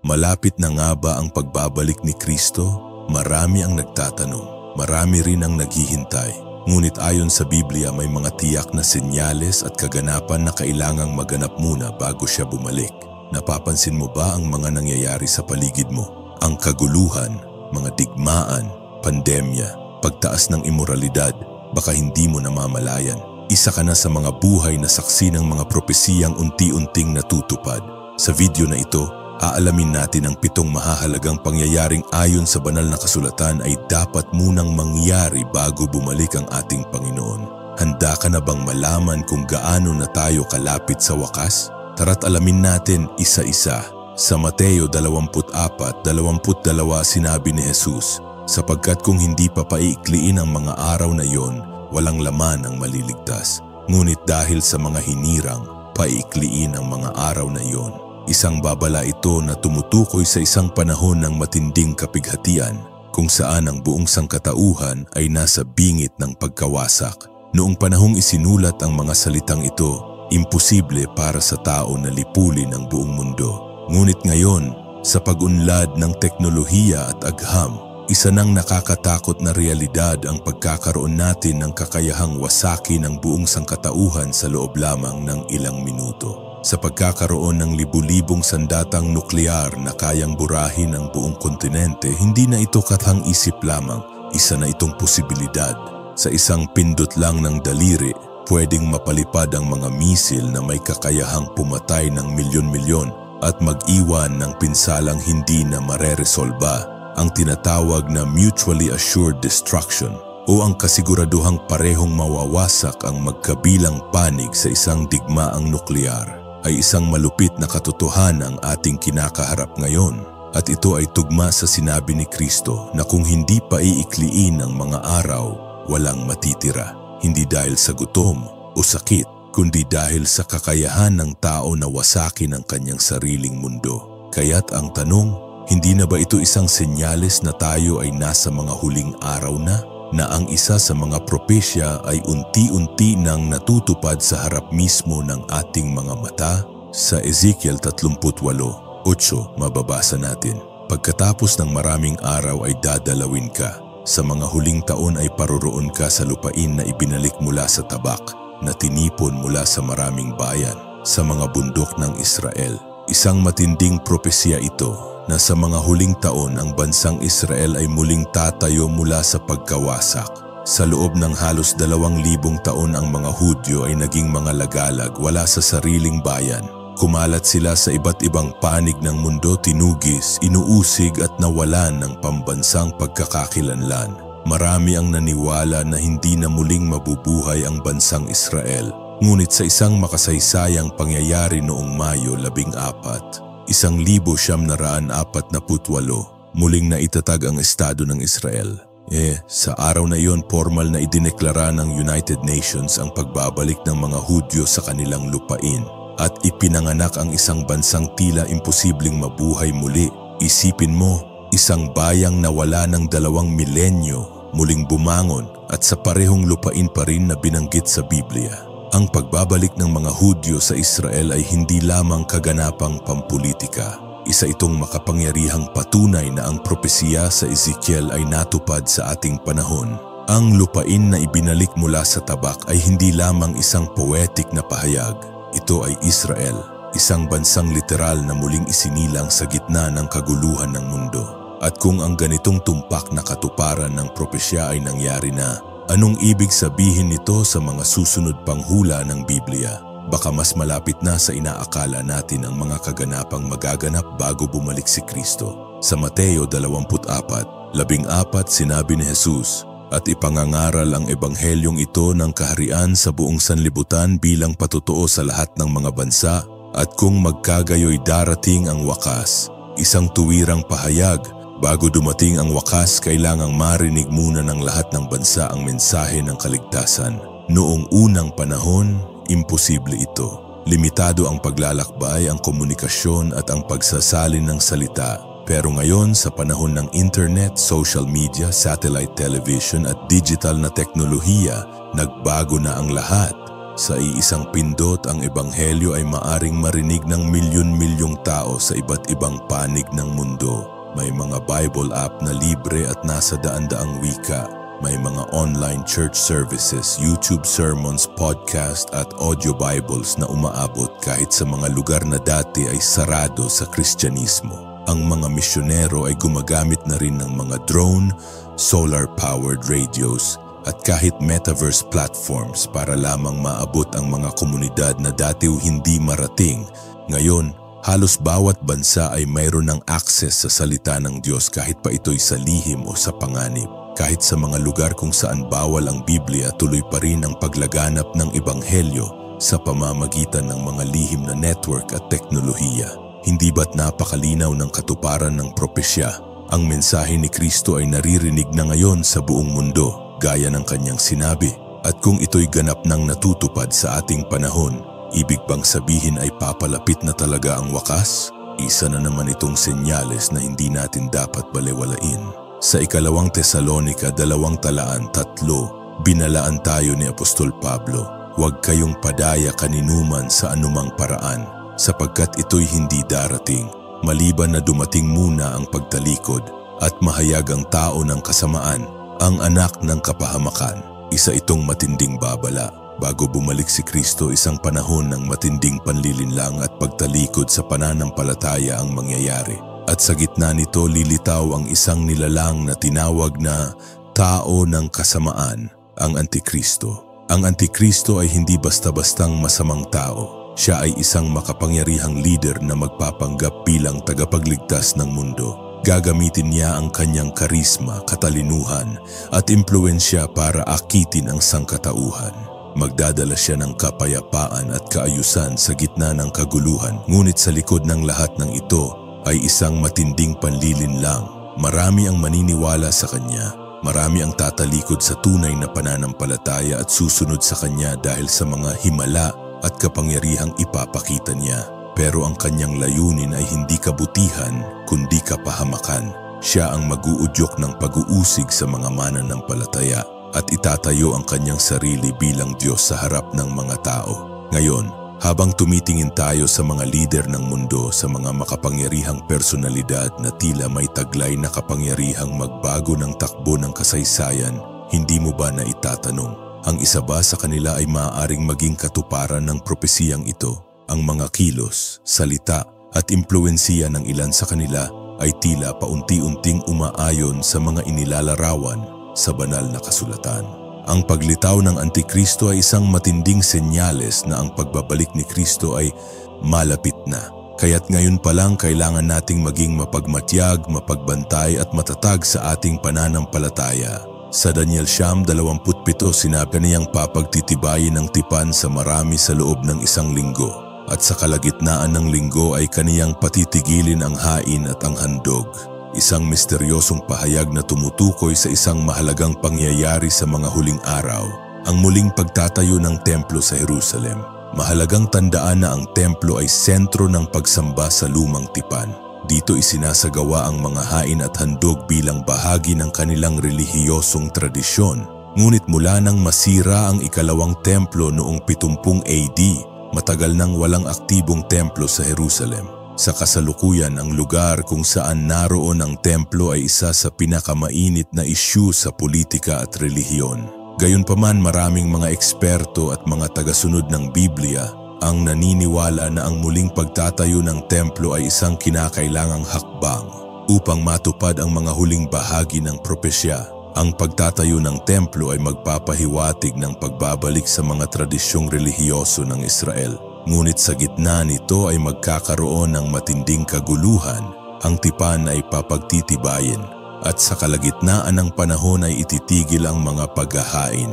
Malapit na nga ba ang pagbabalik ni Kristo? Marami ang nagtatanong, marami rin ang naghihintay. Ngunit ayon sa Biblia may mga tiyak na senyales at kaganapan na kailangang maganap muna bago siya bumalik. Napapansin mo ba ang mga nangyayari sa paligid mo? Ang kaguluhan, mga digmaan, pandemya, pagtaas ng imoralidad, baka hindi mo namamalayan. Isa ka na sa mga buhay na saksi ng mga propesiyang unti-unting natutupad. Sa video na ito, aalamin natin ang 7 mahahalagang pangyayaring ayon sa banal na kasulatan ay dapat munang mangyari bago bumalik ang ating Panginoon. Handa ka na bang malaman kung gaano na tayo kalapit sa wakas? Tara't alamin natin isa-isa. Sa Mateo 24:22 sinabi ni Jesus, sapagkat kung hindi pa paikliin ang mga araw na iyon, walang laman ang maliligtas. Ngunit dahil sa mga hinirang, paikliin ang mga araw na iyon. Isang babala ito na tumutukoy sa isang panahon ng matinding kapighatian kung saan ang buong sangkatauhan ay nasa bingit ng pagkawasak. Noong panahong isinulat ang mga salitang ito, imposible para sa tao na lipulin ang buong mundo. Ngunit ngayon, sa pag-unlad ng teknolohiya at agham, isa nang nakakatakot na realidad ang pagkakaroon natin ng kakayahang wasakin ang buong sangkatauhan sa loob lamang ng ilang minuto. Sa pagkakaroon ng libu-libong sandatang nuklear na kayang burahin ang buong kontinente, hindi na ito kathang-isip lamang, isa na itong posibilidad. Sa isang pindot lang ng daliri, pwedeng mapalipad ang mga misil na may kakayahang pumatay ng milyon-milyon at mag-iwan ng pinsalang hindi na mareresolba, ang tinatawag na mutually assured destruction o ang kasiguraduhang parehong mawawasak ang magkabilang panig sa isang digmaang nuklear ay isang malupit na katotohanan ang ating kinakaharap ngayon. At ito ay tugma sa sinabi ni Kristo na kung hindi pa iikliin ang mga araw, walang matitira. Hindi dahil sa gutom o sakit, kundi dahil sa kakayahan ng tao na wasakin ang kanyang sariling mundo. Kaya't ang tanong, hindi na ba ito isang senyales na tayo ay nasa mga huling araw na? Na ang isa sa mga propesya ay unti-unti nang natutupad sa harap mismo ng ating mga mata? Sa Ezekiel 38:8, mababasa natin, pagkatapos ng maraming araw ay dadalawin ka. Sa mga huling taon ay paroroon ka sa lupain na ibinalik mula sa tabak, na tinipon mula sa maraming bayan, sa mga bundok ng Israel. Isang matinding propesya ito na sa mga huling taon ang bansang Israel ay muling tatayo mula sa pagkawasak. Sa loob ng halos 2,000 taon ang mga Hudyo ay naging mga lagalag wala sa sariling bayan. Kumalat sila sa iba't ibang panig ng mundo, tinugis, inuusig at nawalan ng pambansang pagkakakilanlan. Marami ang naniwala na hindi na muling mabubuhay ang bansang Israel. Ngunit sa isang makasaysayang pangyayari noong Mayo 14, 1948, muling naitatag ang Estado ng Israel. Sa araw na iyon, formal na idineklara ng United Nations ang pagbabalik ng mga Hudyo sa kanilang lupain at ipinanganak ang isang bansang tila imposibleng mabuhay muli. Isipin mo, isang bayang nawala ng 2 milenyo, muling bumangon at sa parehong lupain pa rin na binanggit sa Biblia. Ang pagbabalik ng mga Hudyo sa Israel ay hindi lamang kaganapang pampulitika. Isa itong makapangyarihang patunay na ang propesiya sa Ezekiel ay natupad sa ating panahon. Ang lupain na ibinalik mula sa tabak ay hindi lamang isang poetic na pahayag. Ito ay Israel, isang bansang literal na muling isinilang sa gitna ng kaguluhan ng mundo. At kung ang ganitong tumpak na katuparan ng propesya ay nangyari na, anong ibig sabihin nito sa mga susunod pang hula ng Biblia? Baka mas malapit na sa inaakala natin ang mga kaganapang magaganap bago bumalik si Kristo. Sa Mateo 24:14 sinabi ni Jesus, at ipangangaral ang ebanghelyong ito ng kaharian sa buong sanlibutan bilang patotoo sa lahat ng mga bansa, at kung magkagayoy darating ang wakas, isang tuwirang pahayag. Bago dumating ang wakas, kailangang marinig muna ng lahat ng bansa ang mensahe ng kaligtasan. Noong unang panahon, imposible ito. Limitado ang paglalakbay, ang komunikasyon at ang pagsasalin ng salita. Pero ngayon, sa panahon ng internet, social media, satellite television at digital na teknolohiya, nagbago na ang lahat. Sa iisang pindot, ang ebanghelyo ay maaring marinig ng milyon-milyong tao sa iba't ibang panig ng mundo. May mga Bible app na libre at nasa daan-daang wika. May mga online church services, YouTube sermons, podcast at audio Bibles na umaabot kahit sa mga lugar na dati ay sarado sa Kristyanismo. Ang mga misyonero ay gumagamit na rin ng mga drone, solar-powered radios, at kahit metaverse platforms para lamang maabot ang mga komunidad na dati hindi marating. Ngayon, halos bawat bansa ay mayroon ng access sa salita ng Diyos kahit pa ito'y sa lihim o sa panganib. Kahit sa mga lugar kung saan bawal ang Biblia, tuloy pa rin ang paglaganap ng ebanghelyo sa pamamagitan ng mga lihim na network at teknolohiya. Hindi ba't napakalinaw ng katuparan ng propesya? Ang mensahe ni Kristo ay naririnig na ngayon sa buong mundo, gaya ng kanyang sinabi. At kung ito'y ganap nang natutupad sa ating panahon, ibig bang sabihin ay papalapit na talaga ang wakas? Isa na naman itong senyales na hindi natin dapat balewalain. Sa ikalawang Tesalonica 2:3, binalaan tayo ni Apostol Pablo, huwag kayong padaya kaninuman sa anumang paraan, sapagkat ito'y hindi darating, maliban na dumating muna ang pagtalikod at mahayag ang tao ng kasamaan, ang anak ng kapahamakan. Isa itong matinding babala. Bago bumalik si Kristo, isang panahon ng matinding panlilinlang at pagtalikod sa pananampalataya ang mangyayari. At sa gitna nito lilitaw ang isang nilalang na tinawag na tao ng kasamaan, ang Antikristo. Ang Antikristo ay hindi basta-bastang masamang tao. Siya ay isang makapangyarihang leader na magpapanggap bilang tagapagligtas ng mundo. Gagamitin niya ang kanyang karisma, katalinuhan at impluensya para akitin ang sangkatauhan. Magdadala siya ng kapayapaan at kaayusan sa gitna ng kaguluhan. Ngunit sa likod ng lahat ng ito ay isang matinding panlilinlang. Marami ang maniniwala sa kanya. Marami ang tatalikod sa tunay na pananampalataya at susunod sa kanya dahil sa mga himala at kapangyarihang ipapakita niya. Pero ang kanyang layunin ay hindi kabutihan, kundi kapahamakan. Siya ang mag-uudyok ng pag-uusig sa mga mananampalataya at itatayo ang kanyang sarili bilang Diyos sa harap ng mga tao. Ngayon, habang tumitingin tayo sa mga lider ng mundo, sa mga makapangyarihang personalidad na tila may taglay na kapangyarihang magbago ng takbo ng kasaysayan, hindi mo ba na itatanong, ang isa ba sa kanila ay maaaring maging katuparan ng propesiyang ito? Ang mga kilos, salita at impluwensiya ng ilan sa kanila ay tila paunti-unting umaayon sa mga inilalarawan sa banal na kasulatan. Ang paglitaw ng Antikristo ay isang matinding senyales na ang pagbabalik ni Kristo ay malapit na. Kaya't ngayon pa lang kailangan nating maging mapagmatyag, mapagbantay at matatag sa ating pananampalataya. Sa Daniel 9:27 sinabi niyang papagtitibayin ng tipan sa marami sa loob ng isang linggo. At sa kalagitnaan ng linggo ay kaniyang patitigilin ang hain at ang handog. Isang misteryosong pahayag na tumutukoy sa isang mahalagang pangyayari sa mga huling araw, ang muling pagtatayo ng templo sa Jerusalem. Mahalagang tandaan na ang templo ay sentro ng pagsamba sa lumang tipan. Dito isinasagawa ang mga hain at handog bilang bahagi ng kanilang relihiyosong tradisyon. Ngunit mula nang masira ang ikalawang templo noong 70 AD, matagal nang walang aktibong templo sa Jerusalem. Sa kasalukuyan, ang lugar kung saan naroon ang templo ay isa sa pinakamainit na isyu sa politika at relihiyon. Gayunpaman, maraming mga eksperto at mga tagasunod ng Biblia ang naniniwala na ang muling pagtatayo ng templo ay isang kinakailangang hakbang upang matupad ang mga huling bahagi ng propesya. Ang pagtatayo ng templo ay magpapahiwatig ng pagbabalik sa mga tradisyong relihiyoso ng Israel. Ngunit sa gitna nito ay magkakaroon ng matinding kaguluhan. Ang tipan ay papagtitibayin at sa kalagitnaan ng panahon ay ititigil ang mga paghahain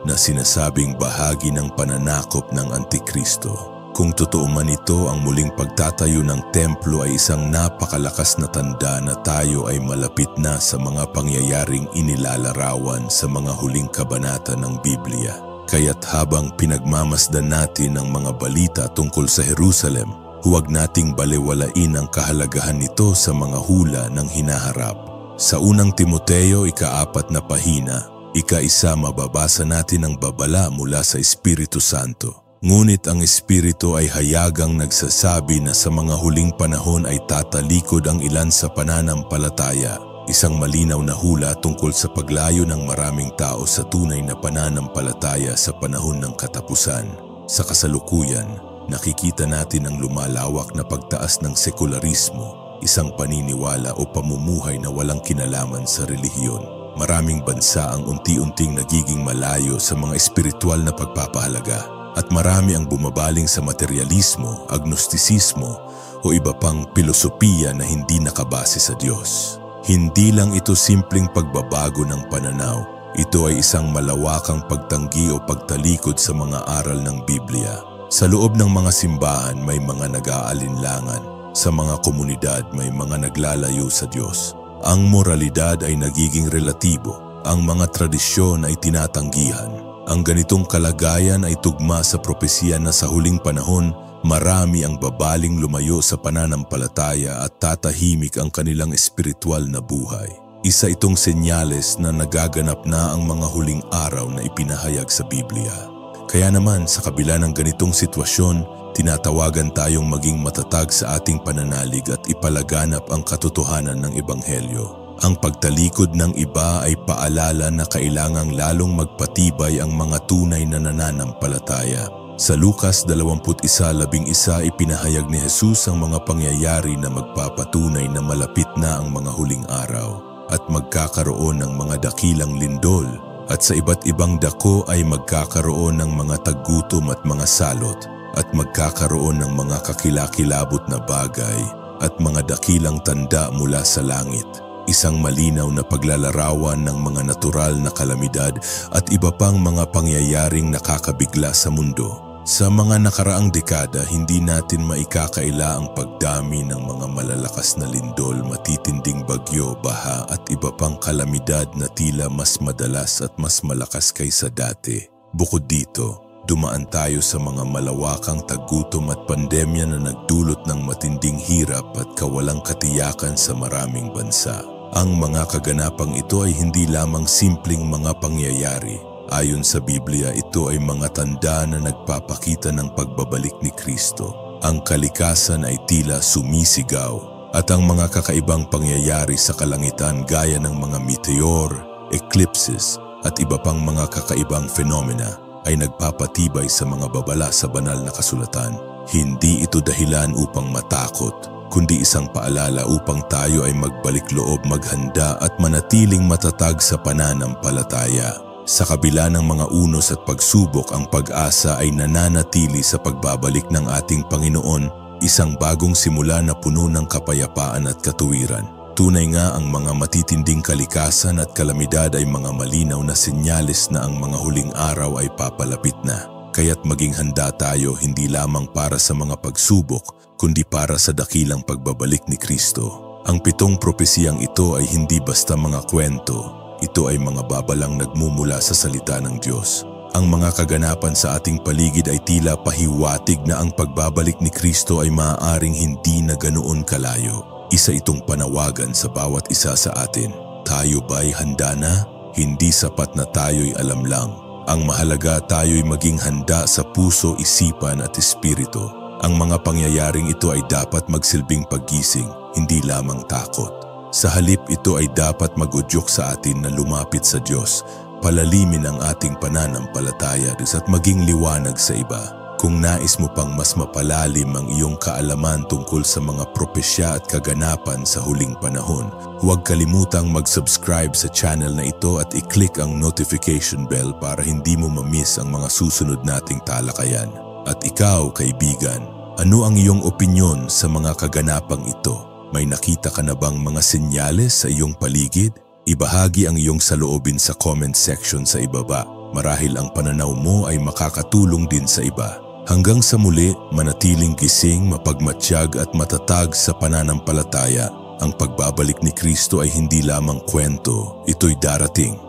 na sinasabing bahagi ng pananakop ng Antikristo. Kung totoo man ito, ang muling pagtatayo ng templo ay isang napakalakas na tanda na tayo ay malapit na sa mga pangyayaring inilalarawan sa mga huling kabanata ng Biblia. Kaya't habang pinagmamasdan natin ang mga balita tungkol sa Jerusalem, huwag nating balewalain ang kahalagahan nito sa mga hula ng hinaharap. Sa unang Timoteo 4 na pahina, Ika-1, mababasa natin ang babala mula sa Espiritu Santo. Ngunit ang Espiritu ay hayagang nagsasabi na sa mga huling panahon ay tatalikod ang ilan sa pananampalataya. Isang malinaw na hula tungkol sa paglayo ng maraming tao sa tunay na pananampalataya sa panahon ng katapusan. Sa kasalukuyan, nakikita natin ang lumalawak na pagtaas ng sekularismo, isang paniniwala o pamumuhay na walang kinalaman sa relihiyon. Maraming bansa ang unti-unting nagiging malayo sa mga espiritual na pagpapahalaga. At marami ang bumabaling sa materialismo, agnostisismo o iba pang pilosopiya na hindi nakabase sa Diyos. Hindi lang ito simpleng pagbabago ng pananaw, ito ay isang malawakang pagtanggi o pagtalikod sa mga aral ng Biblia. Sa loob ng mga simbahan may mga nag-aalinlangan, sa mga komunidad may mga naglalayo sa Diyos. Ang moralidad ay nagiging relatibo, ang mga tradisyon ay tinatanggihan. Ang ganitong kalagayan ay tugma sa propesiya na sa huling panahon, marami ang babaling lumayo sa pananampalataya at tatahimik ang kanilang espiritual na buhay. Isa itong senyales na nagaganap na ang mga huling araw na ipinahayag sa Biblia. Kaya naman sa kabila ng ganitong sitwasyon, tinatawagan tayong maging matatag sa ating pananalig at ipalaganap ang katotohanan ng Ebanghelyo. Ang pagtalikod ng iba ay paalala na kailangang lalong magpatibay ang mga tunay na nananampalataya. Sa Lucas 21:11 ipinahayag ni Jesus ang mga pangyayari na magpapatunay na malapit na ang mga huling araw at magkakaroon ng mga dakilang lindol at sa iba't ibang dako ay magkakaroon ng mga taggutom at mga salot at magkakaroon ng mga kakilakilabot na bagay at mga dakilang tanda mula sa langit. Isang malinaw na paglalarawan ng mga natural na kalamidad at iba pang mga pangyayaring nakakabigla sa mundo. Sa mga nakaraang dekada, hindi natin maikakaila ang pagdami ng mga malalakas na lindol, matitinding bagyo, baha at iba pang kalamidad na tila mas madalas at mas malakas kaysa dati. Bukod dito, dumaan tayo sa mga malawakang taggutom at pandemya na nagdulot ng matinding hirap at kawalang katiyakan sa maraming bansa. Ang mga kaganapang ito ay hindi lamang simpleng mga pangyayari. Ayon sa Biblia, ito ay mga tanda na nagpapakita ng pagbabalik ni Kristo. Ang kalikasan ay tila sumisigaw at ang mga kakaibang pangyayari sa kalangitan gaya ng mga meteor, eclipses at iba pang mga kakaibang fenomena ay nagpapatibay sa mga babala sa banal na kasulatan. Hindi ito dahilan upang matakot, kundi isang paalala upang tayo ay magbalik loob, maghanda at manatiling matatag sa pananampalataya. Sa kabila ng mga unos at pagsubok, ang pag-asa ay nananatili sa pagbabalik ng ating Panginoon, isang bagong simula na puno ng kapayapaan at katuwiran. Tunay nga ang mga matitinding kalikasan at kalamidad ay mga malinaw na senyales na ang mga huling araw ay papalapit na. Kaya't maging handa tayo hindi lamang para sa mga pagsubok, kundi para sa dakilang pagbabalik ni Kristo. Ang 7 propesiyang ito ay hindi basta mga kwento. Ito ay mga babalang nagmumula sa salita ng Diyos. Ang mga kaganapan sa ating paligid ay tila pahiwatig na ang pagbabalik ni Kristo ay maaaring hindi na ganoon kalayo. Isa itong panawagan sa bawat isa sa atin. Tayo ba'y handa na? Hindi sapat na tayo'y alam lang. Ang mahalaga, tayo'y maging handa sa puso, isipan at espiritu. Ang mga pangyayaring ito ay dapat magsilbing paggising, hindi lamang takot. Sa halip, ito ay dapat mag-udyok sa atin na lumapit sa Diyos, palalimin ang ating pananampalataya at maging liwanag sa iba. Kung nais mo pang mas mapalalim ang iyong kaalaman tungkol sa mga propesya at kaganapan sa huling panahon, huwag kalimutang mag-subscribe sa channel na ito at i-click ang notification bell para hindi mo ma-miss ang mga susunod nating talakayan. At ikaw, kaibigan, ano ang iyong opinyon sa mga kaganapang ito? May nakita ka na bang mga senyales sa iyong paligid? Ibahagi ang iyong saloobin sa comment section sa ibaba. Marahil ang pananaw mo ay makakatulong din sa iba. Hanggang sa muli, manatiling gising, mapagmatsyag at matatag sa pananampalataya. Ang pagbabalik ni Kristo ay hindi lamang kwento, ito'y darating.